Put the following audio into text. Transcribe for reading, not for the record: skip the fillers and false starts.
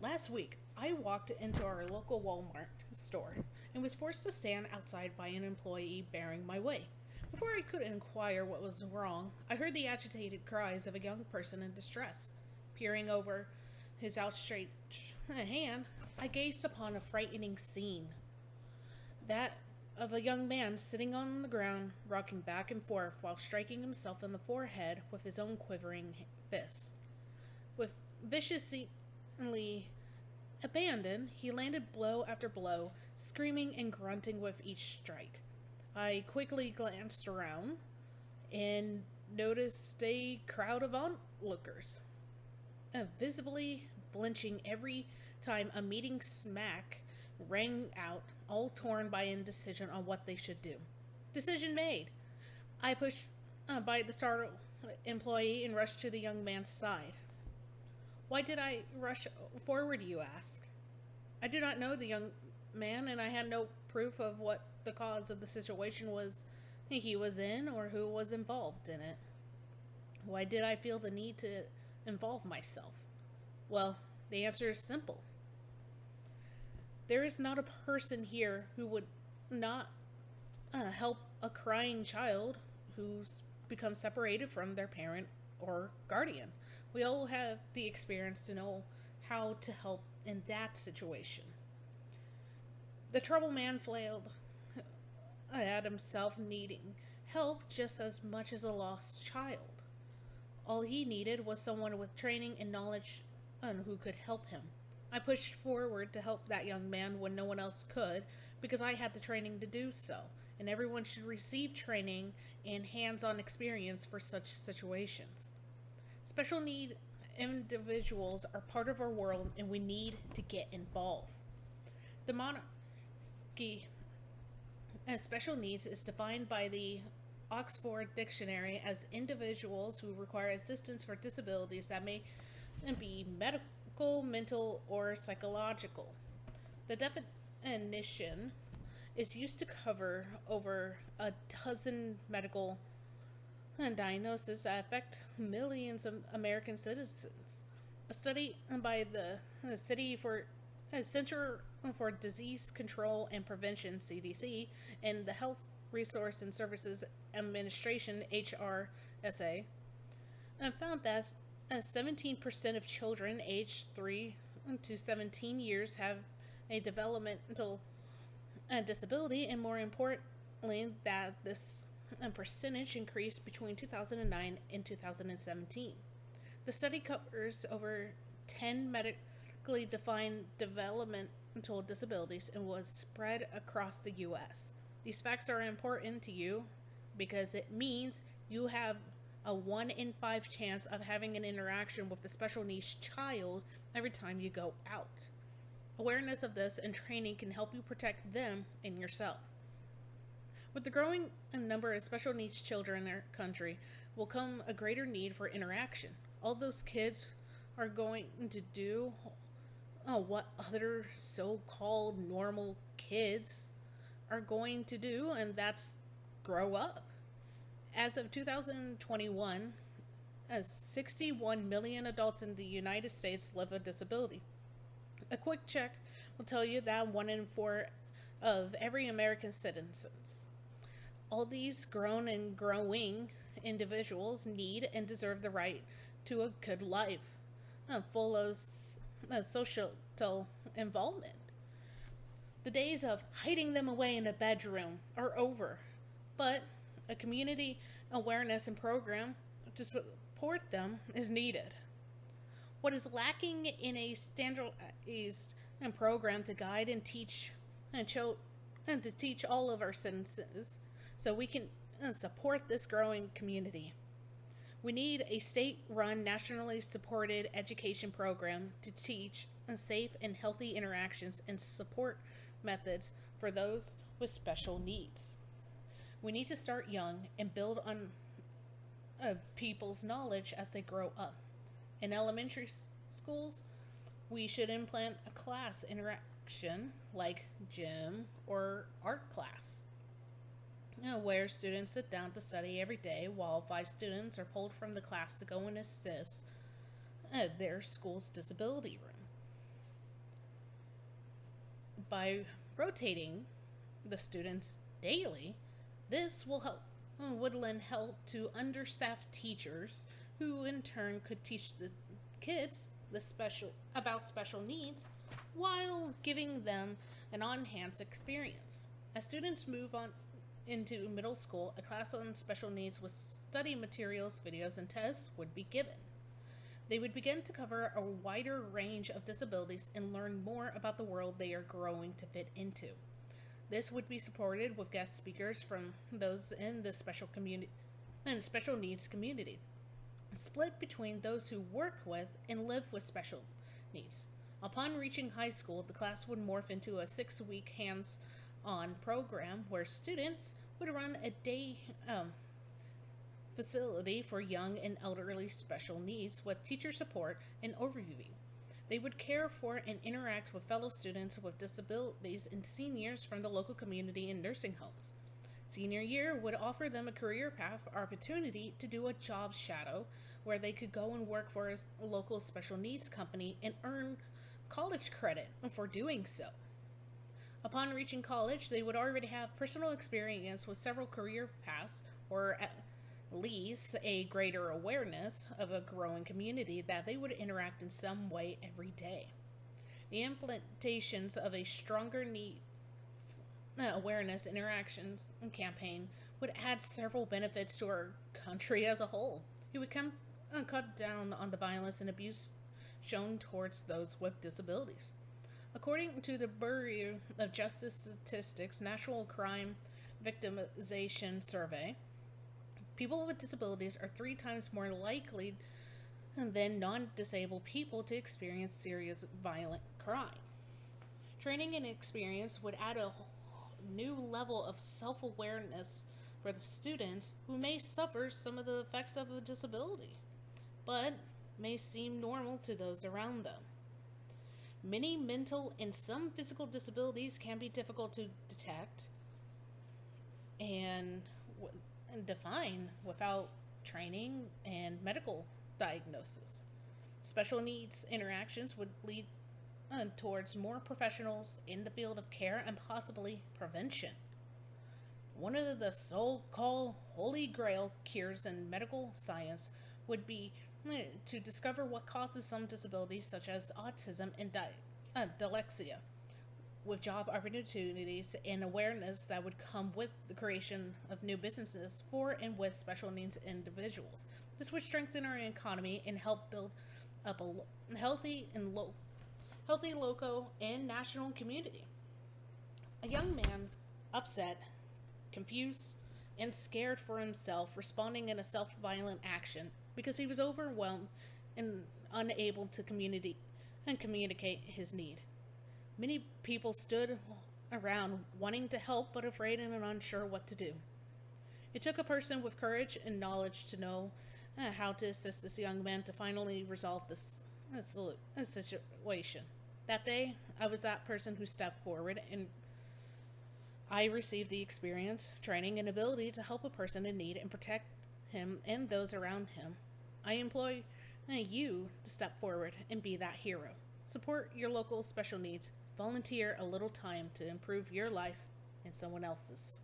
Last week, I walked into our local Walmart store and was forced to stand outside by an employee bearing my way. Before I could inquire what was wrong, I heard the agitated cries of a young person in distress. Peering over his outstretched hand, I gazed upon a frightening scene. That of a young man sitting on the ground, rocking back and forth while striking himself in the forehead with his own quivering fist. With viciously abandon, he landed blow after blow, screaming and grunting with each strike. I quickly glanced around and noticed a crowd of onlookers, visibly flinching every time a meeting smack rang out, all torn by indecision on what they should do. Decision made. I pushed by the startled employee and rushed to the young man's side. Why did I rush forward, you ask? I do not know the young man, and I had no proof of what the cause of the situation was he was in or who was involved in it. Why did I feel the need to involve myself? Well, the answer is simple. There is not a person here who would not help a crying child who's become separated from their parent or guardian. We all have the experience to know how to help in that situation. The troubled man flailed at himself, needing help just as much as a lost child. All he needed was someone with training and knowledge on who could help him. I pushed forward to help that young man when no one else could because I had the training to do so, and everyone should receive training and hands on experience for such situations. Special need individuals are part of our world and we need to get involved. The monarchy as special needs is defined by the Oxford Dictionary as individuals who require assistance for disabilities that may be medical, mental, or psychological. The definition is used to cover over a dozen medical diagnoses that affect millions of American citizens. A study by the Center for Disease Control and Prevention (CDC) and the Health Resource and Services Administration (HRSA) found that 17% of children aged 3 to 17 years have a developmental disability, and more importantly, that this percentage increased between 2009 and 2017. The study covers over 10 medically defined developmental disabilities and was spread across the U.S. These facts are important to you because it means you have a 1 in 5 chance of having an interaction with a special needs child every time you go out. Awareness of this and training can help you protect them and yourself. With the growing number of special needs children in our country will come a greater need for interaction. All those kids are going to do what other so-called normal kids are going to do, and that's grow up. As of 2021, 61 million adults in the United States live with disability. A quick check will tell you that 1 in 4 of every American citizens. All these grown and growing individuals need and deserve the right to a good life, full of social involvement. The days of hiding them away in a bedroom are over, but a community awareness and program to support them is needed. What is lacking in a standardized program to guide and teach and to teach all of our citizens so we can support this growing community. We need a state-run, nationally supported education program to teach safe and healthy interactions and support methods for those with special needs. We need to start young and build on people's knowledge as they grow up. In elementary schools, we should implant a class interaction like gym or art class, where students sit down to study every day while 5 students are pulled from the class to go and assist their school's disability room. By rotating the students daily, this will help would lend help to understaffed teachers who in turn could teach the kids the special about special needs while giving them an enhanced experience. As students move on into middle school, a class on special needs with study materials, videos, and tests would be given. They would begin to cover a wider range of disabilities and learn more about the world they are growing to fit into. This would be supported with guest speakers from those in the special needs community, split between those who work with and live with special needs. Upon reaching high school, the class would morph into a 6-week hands-on program where students would run a day facility for young and elderly special needs with teacher support and overview. They would care for and interact with fellow students with disabilities and seniors from the local community and nursing homes. Senior year would offer them a career path opportunity to do a job shadow where they could go and work for a local special needs company and earn college credit for doing so. Upon reaching college, they would already have personal experience with several career paths, or at least a greater awareness of a growing community that they would interact in some way every day. The implementations of a stronger needs awareness interactions campaign would add several benefits to our country as a whole. It would cut down on the violence and abuse shown towards those with disabilities. According to the Bureau of Justice Statistics National Crime Victimization Survey, people with disabilities are 3 times more likely than non-disabled people to experience serious violent crime. Training and experience would add a new level of self-awareness for the students who may suffer some of the effects of a disability, but may seem normal to those around them. Many mental and some physical disabilities can be difficult to detect and define without training and medical diagnosis. Special needs interactions would lead towards more professionals in the field of care and possibly prevention. One of the so-called holy grail cures in medical science would be to discover what causes some disabilities such as autism and dyslexia, with job opportunities and awareness that would come with the creation of new businesses for and with special needs individuals. This would strengthen our economy and help build up a healthy local and national community. A young man, upset, confused, and scared for himself, responding in a self-violent action because he was overwhelmed and unable to communicate his need. Many people stood around wanting to help but afraid and unsure what to do. It took a person with courage and knowledge to know how to assist this young man to finally resolve this situation. That day, I was that person who stepped forward, and I received the experience, training, and ability to help a person in need and protect him and those around him. I employ you to step forward and be that hero. Support your local special needs. Volunteer a little time to improve your life and someone else's.